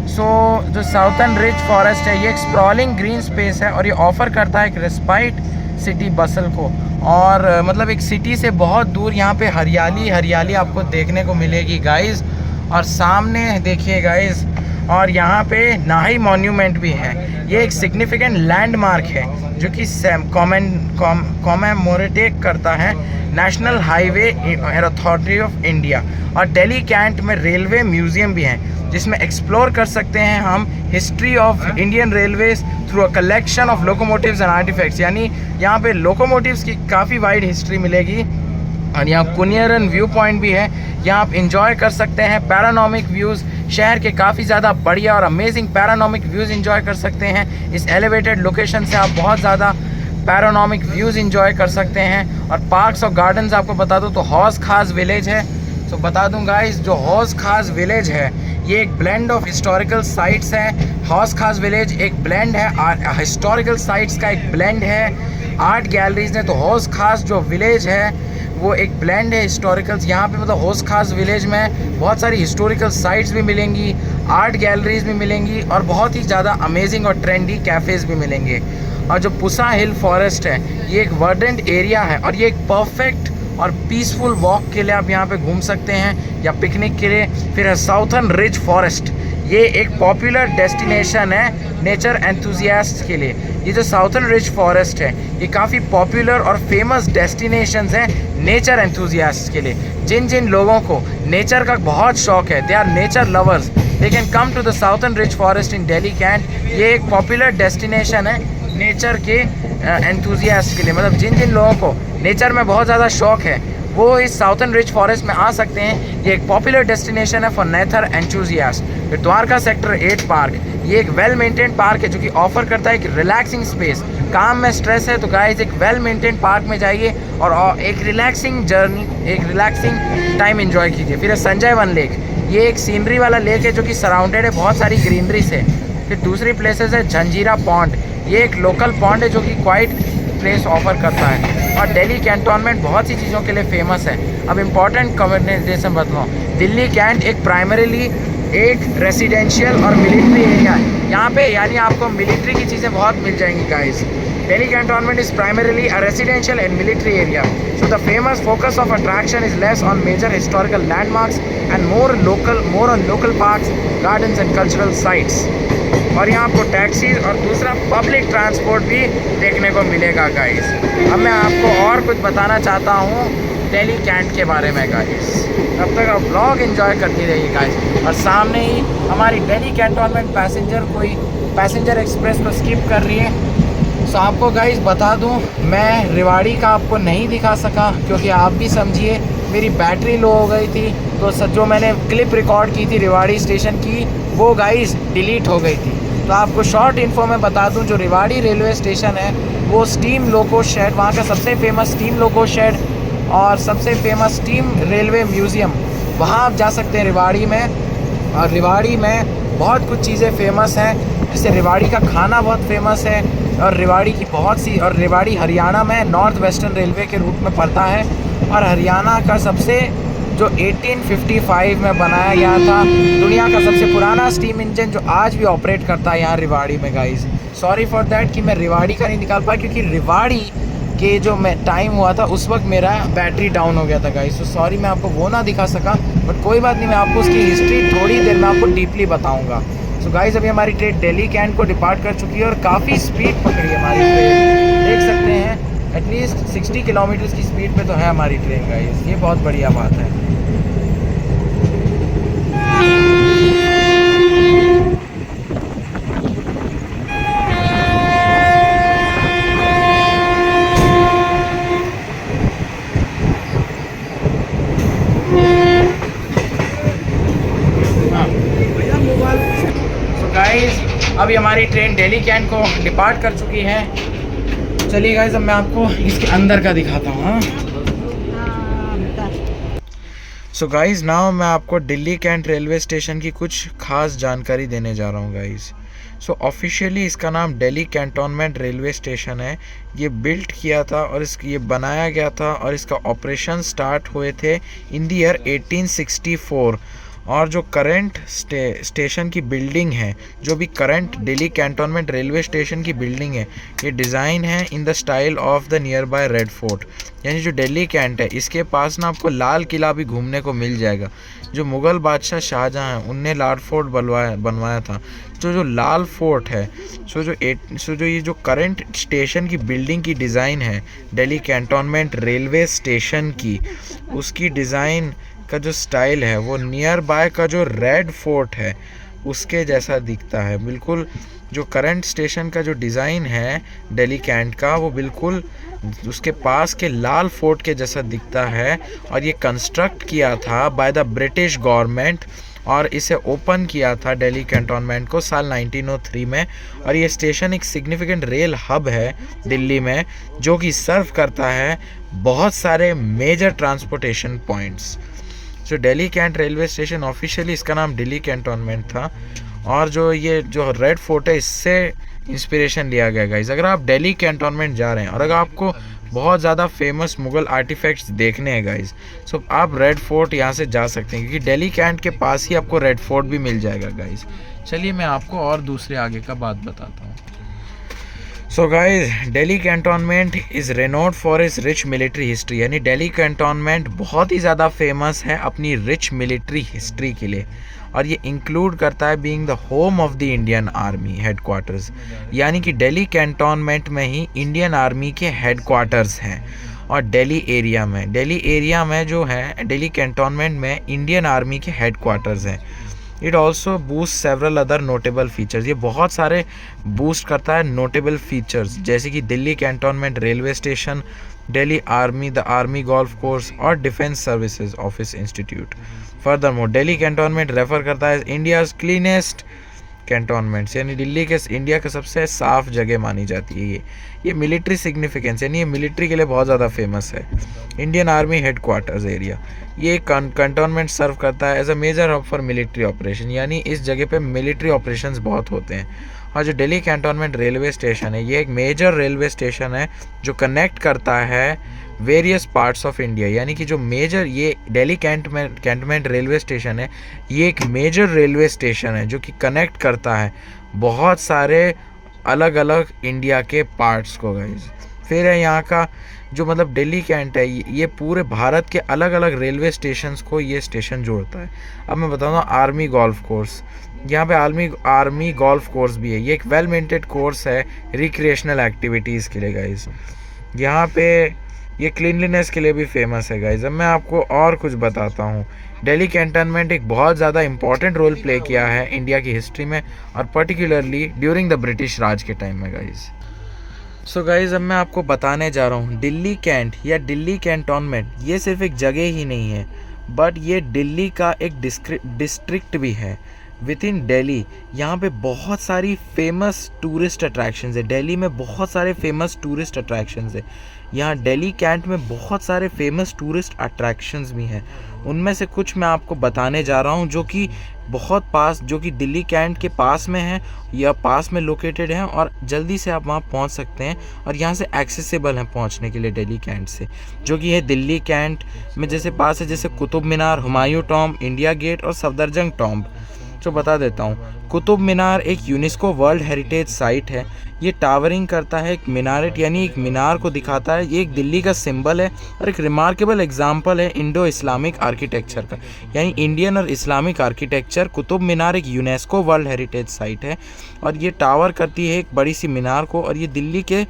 सो जो साउथर्न रिच फॉरेस्ट है ये एक स्प्रॉलिंग ग्रीन स्पेस है और ये ऑफ़र करता है एक रिस्पाइट सिटी बसल को। और मतलब एक सिटी से बहुत दूर यहाँ पे हरियाली आपको देखने को मिलेगी गाइस। और सामने देखिए गाइस, और यहाँ पे नाही मॉन्यूमेंट भी है। ये एक सिग्निफिकेंट लैंडमार्क है जो कि कॉमेमोरेट करता है national highway authority of India. और दिल्ली कैंट में रेलवे म्यूज़ियम भी है जिसमें एक्सप्लोर कर सकते हैं हम history of Indian railways through a collection of locomotives and artifacts. यानी यहाँ पे लोकोमोटिव्स की काफ़ी वाइड हिस्ट्री मिलेगी। और यहाँ कुनियरन व्यू पॉइंट भी है, यहाँ आप इंजॉय कर सकते हैं पैरानॉमिक व्यूज़। शहर के काफ़ी ज़्यादा बढ़िया और अमेजिंग पैरानॉमिक व्यूज़ इंजॉय कर सकते हैं। इस एलिवेटेड लोकेशन से आप बहुत ज़्यादा पैरानॉमिक व्यूज़ इंजॉय कर सकते हैं। और पार्क्स और गार्डन्स आपको बता दूँ तो हौज खास विलेज है। तो बता दूँ गाइस जो हौज खास विलेज है ये एक ब्लेंड ऑफ हिस्टोरिकल साइट्स है। हौज खास विलेज एक ब्लेंड है, हिस्टोरिकल साइट्स का एक ब्लेंड है। आर्ट गैलरीज ने तो हौज खास जो विलेज है वो एक ब्लेंड है हिस्टोरिकल्स। यहाँ पे मतलब हौज खास विलेज में बहुत सारी हिस्टोरिकल साइट्स भी मिलेंगी, आर्ट गैलरीज भी मिलेंगी और बहुत ही ज़्यादा अमेजिंग और ट्रेंडी कैफ़ेज़ भी मिलेंगे। और जो पुसा हिल फॉरेस्ट है ये एक वर्डेंट एरिया है और ये एक परफेक्ट और पीसफुल वॉक के लिए आप यहाँ पे घूम सकते हैं या पिकनिक के लिए। फिर है साउथर्न रिच फॉरेस्ट, ये एक पॉपुलर डेस्टिनेशन है नेचर एंथुजियास्ट के लिए। ये जो साउथर्न रिच फॉरेस्ट है ये काफ़ी पॉपुलर और फेमस डेस्टिनेशंस हैं नेचर एंथुजियास्ट के लिए। जिन जिन लोगों को नेचर का बहुत शौक है, they are nature lovers, they can come to the southern ridge forest in Delhi cantt. ये एक पॉपुलर डेस्टिनेशन है नेचर के एंथुजियास्ट के लिए। मतलब जिन जिन लोगों को नेचर में बहुत ज़्यादा शौक है वो इस साउथर्न रिच फॉरेस्ट में आ सकते हैं। ये एक पॉपुलर डेस्टिनेशन है फॉर नेचर एंथुजियास्ट। फिर द्वारका सेक्टर 8 पार्क, ये एक वेल मेंटेन पार्क है जो कि ऑफर करता है एक रिलैक्सिंग स्पेस। काम में स्ट्रेस है तो गाइस एक वेल मेंटेन पार्क में जाइए और एक रिलैक्सिंग जर्नी, एक रिलैक्सिंग टाइम एंजॉय कीजिए। फिर है संजय वन लेक, ये एक सीनरी वाला लेक है जो कि सराउंडेड है बहुत सारी ग्रीनरी से। फिर दूसरी प्लेसेस है जंजीरा पॉन्ड, ये एक लोकल पॉन्ड है जो कि क्वाइट प्लेस ऑफर करता है। और दिल्ली कैंटोनमेंट बहुत सी चीज़ों के लिए फेमस है। अब इम्पॉर्टेंट कम्युनिकेशन बताऊँ, दिल्ली कैंट एक प्राइमरीली एक रेसिडेंशियल और मिलिट्री एरिया है। यहाँ पे यानी आपको मिलिट्री की चीज़ें बहुत मिल जाएंगी guys. Delhi cantonment is primarily a residential and military area, so the famous focus of attraction is less on major historical landmarks and more on local parks, gardens and cultural sites. और यहाँ आपको taxis और दूसरा public transport भी देखने को मिलेगा guys. अब मैं आपको और कुछ बताना चाहता हूँ दिल्ली कैंट के बारे में गाइस। तब तक आप ब्लॉग एंजॉय करती रहिए गाइस। और सामने ही हमारी दिल्ली कैंटोनमेंट पैसेंजर एक्सप्रेस को स्किप कर रही है। तो आपको गाइस बता दूं मैं रेवाड़ी का आपको नहीं दिखा सका क्योंकि आप भी समझिए मेरी बैटरी लो हो गई थी। तो जो मैंने क्लिप रिकॉर्ड की थी रेवाड़ी स्टेशन की वो गाइस डिलीट हो गई थी। तो आपको शॉर्ट इन्फो में बता दूं जो रेवाड़ी रेलवे स्टेशन है वो स्टीम लोको शेड, वहाँ का सबसे फेमस स्टीम लोको शेड और सबसे फेमस स्टीम रेलवे म्यूज़ियम, वहाँ आप जा सकते हैं रेवाड़ी में। और रेवाड़ी में बहुत कुछ चीज़ें फेमस हैं, जैसे रेवाड़ी का खाना बहुत फेमस है और रेवाड़ी की बहुत सी, और रेवाड़ी हरियाणा में नॉर्थ वेस्टर्न रेलवे के रूट में पड़ता है। और हरियाणा का सबसे जो 1855 में बनाया गया था, दुनिया का सबसे पुराना स्टीम इंजन जो आज भी ऑपरेट करता है यहाँ रेवाड़ी में गाइस। सॉरी फॉर दैट कि मैं रेवाड़ी का नहीं निकाल पाया, क्योंकि रेवाड़ी के जो मैं टाइम हुआ था उस वक्त मेरा बैटरी डाउन हो गया था गाइस। तो सॉरी मैं आपको वो ना दिखा सका, बट कोई बात नहीं, मैं आपको उसकी हिस्ट्री थोड़ी देर में आपको डीपली बताऊँगा। सो गाइस अभी हमारी ट्रेन दिल्ली कैंट को डिपार्ट कर चुकी है और काफ़ी स्पीड पकड़ी है हमारी ट्रेन, देख सकते हैं एटलीस्ट 60 किलोमीटर की स्पीड पे तो है हमारी ट्रेन गाइस, ये बहुत बढ़िया बात है। सो गाइस अभी हमारी ट्रेन दिल्ली कैंट को डिपार्ट कर चुकी है। चलिए गाइस अब मैं आपको इसके अंदर का दिखाता हूँ। सो गाइस नाउ मैं आपको दिल्ली कैंट रेलवे स्टेशन की कुछ खास जानकारी देने जा रहा हूँ गाइस। सो ऑफिशियली इसका नाम दिल्ली कैंटोनमेंट रेलवे स्टेशन है। ये बिल्ट किया था और ये बनाया गया था और इसका ऑपरेशन स्टार्ट हुए थे इन द ईयर 1864। और जो करंट स्टेशन की बिल्डिंग है, जो भी current Delhi cantonment railway station की बिल्डिंग है, ये डिज़ाइन है in the style of the near by red fort. यानी जो दिल्ली कैंट है इसके पास ना आपको लाल किला भी घूमने को मिल जाएगा। जो मुग़ल बादशाह शाहजहाँ हैं उनने लाल फोर्ट बनवाया था। जो लाल फोर्ट है, जो ये जो करंट स्टेशन की बिल्डिंग की डिज़ाइन है दिल्ली कैंटोनमेंट रेलवे स्टेशन की, उसकी डिज़ाइन का जो स्टाइल है वो नियर बाय का जो रेड फोर्ट है उसके जैसा दिखता है बिल्कुल। जो करंट स्टेशन का जो डिज़ाइन है दिल्ली कैंट का वो बिल्कुल उसके पास के लाल फोर्ट के जैसा दिखता है। और ये कंस्ट्रक्ट किया था बाय द ब्रिटिश गवर्नमेंट और इसे ओपन किया था दिल्ली कैंटोनमेंट को साल 1903 में। और ये स्टेशन एक सिग्निफिकेंट रेल हब है दिल्ली में, जो कि सर्व करता है बहुत सारे मेजर ट्रांसपोर्टेशन पॉइंट्स। जो Delhi cantt railway station officially इसका नाम दिल्ली कैंटोनमेंट था। और ये जो रेड फोर्ट है इससे इंस्पिरेशन लिया गया गाइस। अगर आप दिल्ली कैंटोनमेंट जा रहे हैं और अगर आपको बहुत ज़्यादा फेमस मुग़ल आर्टिफैक्ट्स देखने हैं गाइस, सो आप रेड फोर्ट यहाँ से जा सकते हैं, क्योंकि दिल्ली कैंट के पास ही आपको रेड फोर्ट भी मिल जाएगा गाइस। चलिए मैं आपको और दूसरे आगे का बात बताता हूँ। So guys Delhi cantonment is renowned for is rich military history. यानी दिल्ली कैंटोनमेंट बहुत ही ज़्यादा फेमस है अपनी रिच मिलिट्री हिस्ट्री के लिए। और ये इंक्लूड करता है being the home of the Indian army headquarters. यानी कि दिल्ली कैंटोनमेंट में ही इंडियन आर्मी के हेडक्वार्टर्स हैं। और दिल्ली एरिया में जो है दिल्ली कैंटोनमेंट में इंडियन आर्मी के हेडक्वार्टर्स हैं। It also boost several other notable features. ये बहुत सारे बूस्ट करता है नोटेबल फीचर्स, जैसे कि Delhi cantonment railway station, Delhi army, the army golf course और defence services office institute. Furthermore Delhi cantonment refer करता है इंडियाज़ क्लीनेस्ट कैंटोनमेंट्स, यानी दिल्ली के इंडिया का सबसे साफ़ जगह मानी जाती है। ये मिलिट्री सिग्निफिकेंस, यानी ये मिलिट्री के लिए बहुत ज़्यादा फेमस है। इंडियन आर्मी हेडक्वार्टर्स एरिया, ये कैंटोनमेंट सर्व करता है as a major hub for military operation. यानी इस जगह पे मिलिट्री ऑपरेशंस बहुत होते हैं। और जो दिल्ली कैंटोनमेंट रेलवे स्टेशन है, ये एक मेजर रेलवे स्टेशन है जो कनेक्ट करता है वेरियस पार्ट्स ऑफ इंडिया। यानी कि जो मेजर ये दिल्ली कैंटोनमेंट रेलवे स्टेशन है, ये एक मेजर रेलवे स्टेशन है जो कि कनेक्ट करता है बहुत सारे अलग अलग इंडिया के पार्ट्स को गाइस। फिर है यहाँ का जो मतलब दिल्ली कैंट है, ये पूरे भारत के अलग अलग रेलवे स्टेशंस को ये स्टेशन जोड़ता है। अब मैं बताऊँ आर्मी गोल्फ कोर्स, यहाँ पे आर्मी गोल्फ कोर्स भी है। ये एक वेल मेंटेड कोर्स है रिक्रिएशनल एक्टिविटीज़ के लिए गाइस। यहाँ पे ये क्लीनलीनेस के लिए भी फेमस है गाइस। अब मैं आपको और कुछ बताता हूँ। दिल्ली कैंटोनमेंट एक बहुत ज़्यादा इंपॉर्टेंट रोल प्ले किया है इंडिया की हिस्ट्री में, और पर्टिकुलरली ड्यूरिंग द ब्रिटिश राज के टाइम में गाइस। सो गाइस अब मैं आपको बताने जा रहा हूँ दिल्ली कैंट या दिल्ली कैंटोनमेंट, ये सिर्फ एक जगह ही नहीं है, बट ये दिल्ली का एक डिस्ट्रिक्ट भी है विद इन दिल्ली। यहाँ पे बहुत सारी फेमस टूरिस्ट अट्रैक्शंस है। दिल्ली में बहुत सारे फेमस टूरिस्ट अट्रैक्शंस है। यहाँ दिल्ली कैंट में बहुत सारे फेमस टूरिस्ट अट्रैक्शंस भी हैं। उनमें से कुछ मैं आपको बताने जा रहा हूँ जो कि बहुत पास, जो कि दिल्ली कैंट के पास में है या पास में लोकेटेड है और जल्दी से आप वहाँ पहुँच सकते हैं और यहाँ से एक्सेसिबल है पहुँचने के लिए दिल्ली कैंट से, जो कि है दिल्ली कैंट में जैसे पास है जैसे Qutub Minar, Humayun tomb, India gate और सफदरजंग टॉम्ब। तो बता देता हूँ, कुतुब मीनार एक यूनेस्को वर्ल्ड हेरिटेज साइट है। ये टावरिंग करता है, एक मीनारेट यानी एक मीनार को दिखाता है। ये एक दिल्ली का सिंबल है और एक रिमार्केबल एग्जाम्पल है इंडो इस्लामिक आर्किटेक्चर का, यानी इंडियन और इस्लामिक आर्किटेक्चर। कुतुब मीनार एक यूनेस्को वर्ल्ड हेरिटेज साइट है और ये टावर करती है एक बड़ी सी मीनार को और ये दिल्ली के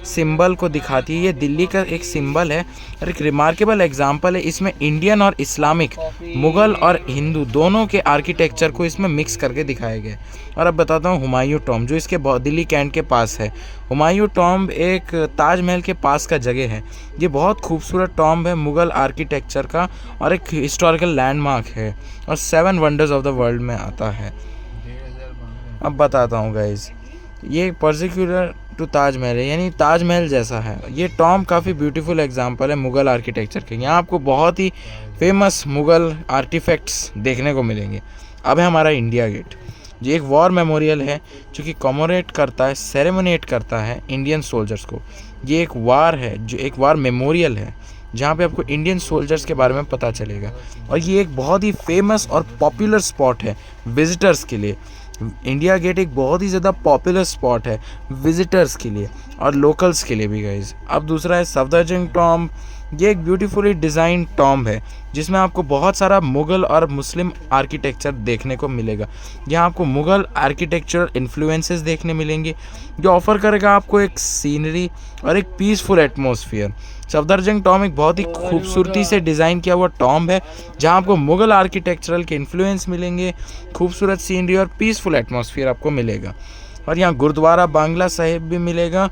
सिंबल को दिखाती है। ये दिल्ली का एक सिंबल है और एक रिमार्केबल एग्जाम्पल है। इसमें इंडियन और इस्लामिक, मुग़ल और हिंदू दोनों के आर्किटेक्चर को इसमें मिक्स करके दिखाया गया है। और अब बताता हूँ हुमायूं टॉम्ब, जो इसके दिल्ली कैंट के पास है। हुमायूं टॉम्ब एक ताजमहल के पास का जगह है। ये बहुत खूबसूरत टॉम्ब है, मुग़ल आर्किटेक्चर का और एक हिस्टोरिकल लैंडमार्क है और 7 वंडर्स ऑफ द वर्ल्ड में आता है। अब बताता हूँ गाइज़, ये पर्सिक्यूलर टू ताजमहल है, यानी ताजमहल जैसा है। ये टॉम्ब काफ़ी ब्यूटीफुल एग्जांपल है मुग़ल आर्किटेक्चर के। यहाँ आपको बहुत ही फेमस मुग़ल आर्टिफैक्ट्स देखने को मिलेंगे। अब है हमारा इंडिया गेट। ये एक वॉर मेमोरियल है जो कि कॉमोरेट करता है, सेरेमोनेट करता है इंडियन सोल्जर्स को। ये एक वार है, जो एक वार मेमोरियल है जहाँ पे आपको इंडियन सोल्जर्स के बारे में पता चलेगा। और ये एक बहुत ही फेमस और पॉपुलर स्पॉट है विज़िटर्स के लिए। इंडिया गेट एक बहुत ही ज़्यादा पॉपुलर स्पॉट है विज़िटर्स के लिए और लोकल्स के लिए भी गाइज। अब दूसरा है सफदरजंग टॉम्ब। ये एक ब्यूटीफुली डिज़ाइन टॉम्ब है जिसमें आपको बहुत सारा मुग़ल और मुस्लिम आर्किटेक्चर देखने को मिलेगा। यहाँ आपको मुग़ल आर्किटेक्चरल इन्फ्लुएंसेस देखने मिलेंगे जो ऑफ़र करेगा आपको एक सीनरी और एक पीसफुल एटमॉस्फेयर। सफदरजंग टॉम्ब एक बहुत ही खूबसूरती से डिज़ाइन किया हुआ टॉम्ब है जहाँ आपको मुग़ल आर्किटेक्चरल के इन्फ्लुएंस मिलेंगे, खूबसूरत सीनरी और पीसफुल एटमॉस्फेयर आपको मिलेगा। और यहाँ गुरुद्वारा बांग्ला साहिब भी मिलेगा।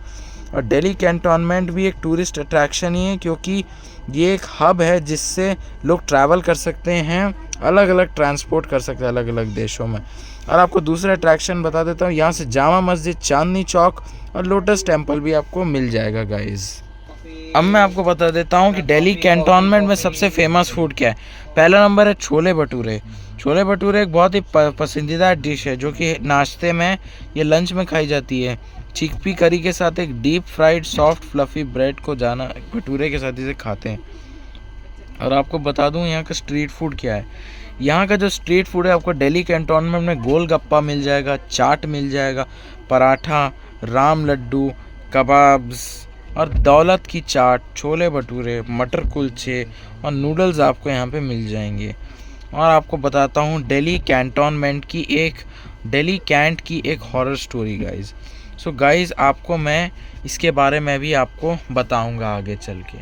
और दिल्ली कैंटोनमेंट भी एक टूरिस्ट अट्रैक्शन ही है क्योंकि ये एक हब है जिससे लोग ट्रैवल कर सकते हैं, अलग अलग ट्रांसपोर्ट कर सकते हैं अलग अलग देशों में। और आपको दूसरा अट्रैक्शन बता देता हूँ, यहाँ से जामा मस्जिद, चांदनी चौक और लोटस टेम्पल भी आपको मिल जाएगा गाइज़। अब मैं आपको बता देता हूँ कि दिल्ली कैंटोनमेंट में सबसे फेमस फूड क्या है। पहला नंबर है छोले भटूरे। छोले भटूरे एक बहुत ही पसंदीदा डिश है जो कि नाश्ते में या लंच में खाई जाती है। चिकपी करी के साथ एक deep fried soft fluffy bread को जाना भटूरे के साथ इसे खाते हैं। और आपको बता दूं यहाँ का स्ट्रीट फूड क्या है। यहाँ का जो स्ट्रीट फूड है आपको दिल्ली कैंटोनमेंट में गोलगप्पा मिल जाएगा, चाट मिल जाएगा, पराठा, राम लड्डू, कबाब्स और दौलत की चाट, छोले भटूरे, मटर कुलचे और नूडल्स आपको यहाँ पे मिल जाएंगे। और आपको बताता हूँ दिल्ली कैंट की एक horror story guys. So guys आपको मैं इसके बारे में भी आपको बताऊंगा आगे चल के।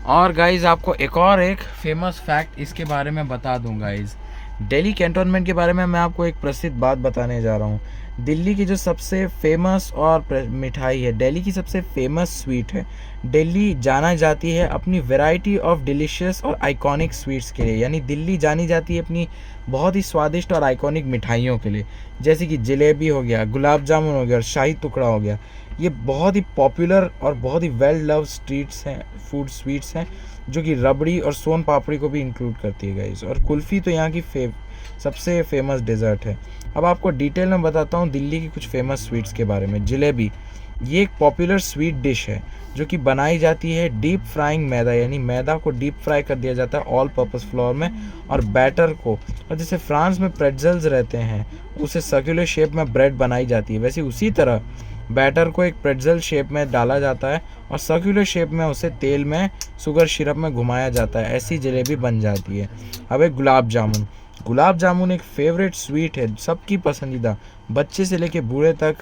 और गाइज़ आपको एक फेमस फैक्ट इसके बारे में बता दूं गाइज़। दिल्ली कैंटोनमेंट के बारे में मैं आपको एक प्रसिद्ध बात बताने जा रहा हूँ। दिल्ली की जो सबसे फेमस और मिठाई है, दिल्ली की सबसे फेमस स्वीट है। दिल्ली जाना जाती है अपनी वैरायटी ऑफ डिलीशियस और आइकॉनिक स्वीट्स के लिए, यानी दिल्ली जानी जाती है अपनी बहुत ही स्वादिष्ट और आइकॉनिक मिठाइयों के लिए, जैसे कि जलेबी हो गया, गुलाब जामुन हो गया और शाही टुकड़ा हो गया। ये बहुत ही पॉपुलर और बहुत ही वेल लव फूड स्वीट्स हैं जो कि रबड़ी और सोन पापड़ी को भी इंक्लूड करती है गाइस। और कुल्फ़ी तो यहाँ की सबसे फेमस डेज़र्ट है। अब आपको डिटेल में बताता हूँ दिल्ली की कुछ फेमस स्वीट्स के बारे में। जलेबी ये एक पॉपुलर स्वीट डिश है जो कि बनाई जाती है डीप फ्राइंग मैदा, यानी मैदा को डीप फ्राई कर दिया जाता है ऑल पर्पस फ्लोर में और बैटर को, और जैसे फ्रांस में प्रेट्ज़ल्स रहते हैं उसे सर्कुलर शेप में ब्रेड बनाई जाती है, वैसे उसी तरह बैटर को एक प्रेट्ज़ल शेप में डाला जाता है और सर्कुलर शेप में उसे तेल में शुगर सिरप में घुमाया जाता है, ऐसी जलेबी बन जाती है। अब एक गुलाब जामुन एक फेवरेट स्वीट है, सबकी पसंदीदा, बच्चे से लेके बूढ़े तक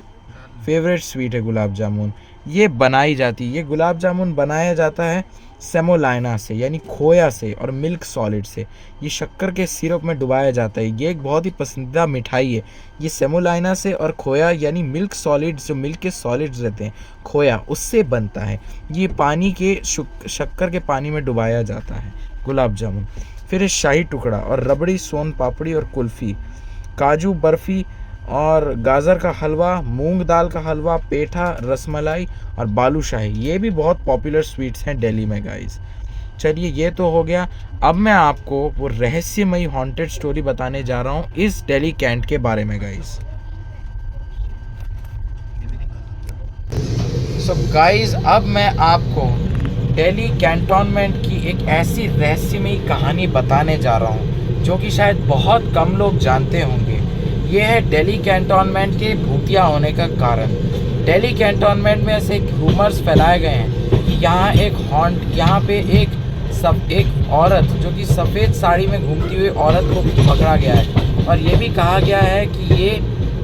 फेवरेट स्वीट है गुलाब जामुन। ये बनाई जाती है, ये गुलाब जामुन बनाया जाता है सेमोलाइना से, यानी खोया से और मिल्क सॉलिड से। ये शक्कर के सिरप में डुबाया जाता है। ये एक बहुत ही पसंदीदा मिठाई है। ये सेमोलाइना से और खोया यानी मिल्क सॉलिड्स, जो मिल्क के सॉलिड्स रहते हैं खोया, उससे बनता है। ये पानी के शक्कर के पानी में डुबाया जाता है गुलाब जामुन। फिर है शाही टुकड़ा और रबड़ी, सोन पापड़ी और कुल्फ़ी, काजू बर्फ़ी और गाजर का हलवा, मूंग दाल का हलवा, पेठा, रसमलाई और बालूशाही, ये भी बहुत पॉपुलर स्वीट्स हैं दिल्ली में गाइस। चलिए ये तो हो गया। अब मैं आपको वो रहस्यमयी हॉन्टेड स्टोरी बताने जा रहा हूँ इस दिल्ली कैंट के बारे में गाइस। सो गाइस, अब मैं आपको दिल्ली कैंटोनमेंट की एक ऐसी रहस्यमयी कहानी बताने जा रहा हूँ जो कि शायद बहुत कम लोग जानते होंगे। ये है दिल्ली कैंटोनमेंट के भूतिया होने का कारण। दिल्ली कैंटोनमेंट में ऐसे रूमर्स फैलाए गए हैं कि यहाँ पे एक औरत जो कि सफ़ेद साड़ी में घूमती हुई औरत को पकड़ा गया है, और ये भी कहा गया है कि ये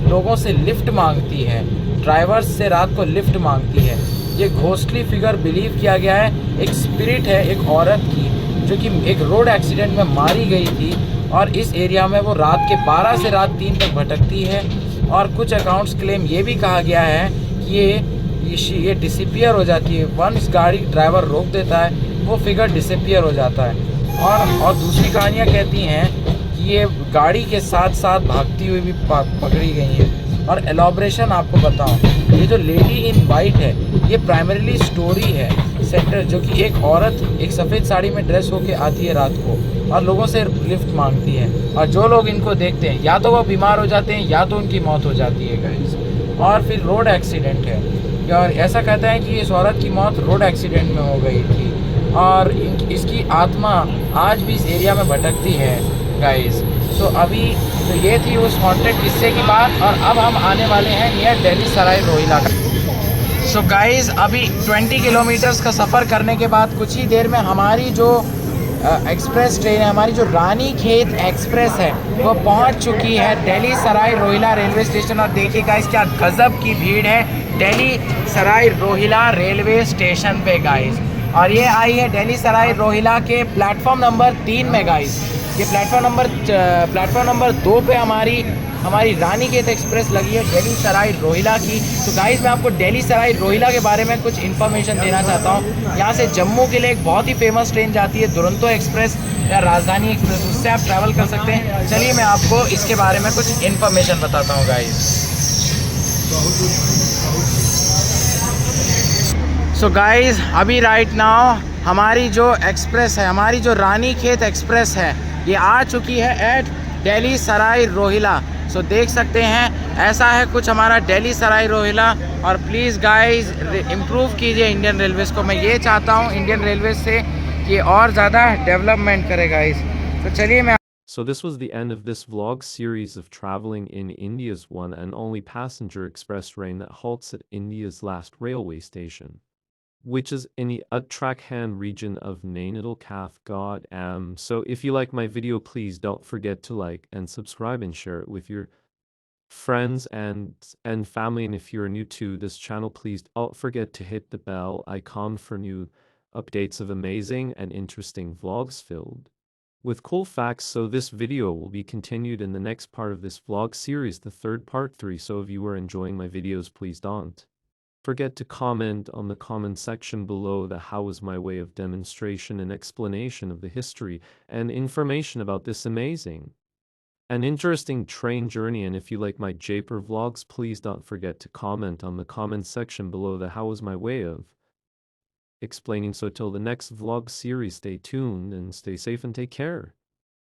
लोगों से लिफ्ट मांगती है, ड्राइवर्स से रात को लिफ्ट मांगती है। ये घोस्टली फिगर बिलीव किया गया है एक स्पिरिट है एक औरत की जो कि एक रोड एक्सीडेंट में मारी गई थी, और इस एरिया में वो रात के 12 से रात 3 तक भटकती है। और कुछ अकाउंट्स क्लेम ये भी कहा गया है कि ये डिसअपियर हो जाती है। वंस गाड़ी ड्राइवर रोक देता है वो फिगर डिसअपियर हो जाता है। और दूसरी कहानियाँ कहती हैं कि ये गाड़ी के साथ साथ भागती हुई भी पकड़ी गई है। और एलॉब्रेशन आपको बताऊं, ये जो लेडी इन वाइट है ये प्राइमरीली स्टोरी है सेंटर, जो कि एक औरत एक सफ़ेद साड़ी में ड्रेस होके आती है रात को और लोगों से लिफ्ट मांगती है, और जो लोग इनको देखते हैं या तो वो बीमार हो जाते हैं या तो उनकी मौत हो जाती है गाइस। और फिर रोड एक्सीडेंट है, और ऐसा कहता है कि इस औरत की मौत रोड एक्सीडेंट में हो गई थी, और इसकी आत्मा आज भी इस एरिया में भटकती है गाइस। तो ये थी उस हॉन्टेड किस्से की बात, और अब हम आने वाले हैं नियर दिल्ली सराय रोहिला का। सो गाइस, अभी 20 किलोमीटर्स का सफ़र करने के बाद कुछ ही देर में हमारी जो एक्सप्रेस ट्रेन है, हमारी जो रानी खेत एक्सप्रेस है, वो पहुंच चुकी है दिल्ली सराय रोहिला रेलवे स्टेशन। और देखिए गाइस क्या गजब की भीड़ है दिल्ली सराय रोहिला रेलवे स्टेशन पे गाइस। और ये आई है दिल्ली सराय रोहिला के प्लेटफॉर्म नंबर 3 में गाइस। ये प्लेटफॉर्म नंबर 2 पे हमारी रानी खेत एक्सप्रेस लगी है दिल्ली सराय रोहिला की। तो गाइस मैं आपको दिल्ली सराय रोहिला के बारे में कुछ इन्फॉर्मेशन देना चाहता हूँ। यहाँ से जम्मू के लिए एक बहुत ही फेमस ट्रेन जाती है दुरंतो एक्सप्रेस या राजधानी एक्सप्रेस, उससे आप ट्रैवल कर सकते हैं। चलिए मैं आपको इसके बारे में कुछ इन्फॉर्मेशन बताता हूँ गाइस। सो गाइस, अभी राइट नाउ हमारी जो एक्सप्रेस है, हमारी जो रानी खेत एक्सप्रेस है, ये आ चुकी है एट दिल्ली सराय रोहिला। सो देख सकते हैं ऐसा है कुछ हमारा दिल्ली सराय रोहिला। और प्लीज़ गाइस इम्प्रूव कीजिए इंडियन रेलवेज़ को। मैं ये चाहता हूँ इंडियन रेलवेज से कि और ज़्यादा डेवलपमेंट करे गाइस। तो चलिए मैं So this was the end of this vlog series of traveling in India's one and only passenger express train that halts at India's last railway station, which is in the Uttarakhand region of Nainital Kathgod. So if you like my video, please don't forget to like and subscribe and share it with your friends and family. And if you're new to this channel, please don't forget to hit the bell icon for new updates of amazing and interesting vlogs filled with cool facts. So this video will be continued in the next part of this vlog series, the third part 3. So if you are enjoying my videos, please don't forget to comment on the comment section below the how was my way of demonstration and explanation of the history and information about this amazing and interesting train journey. And if you like my Jaipur vlogs, please don't forget to comment on the comment section below the how was my way of explaining. So till the next vlog series, stay tuned and stay safe and take care.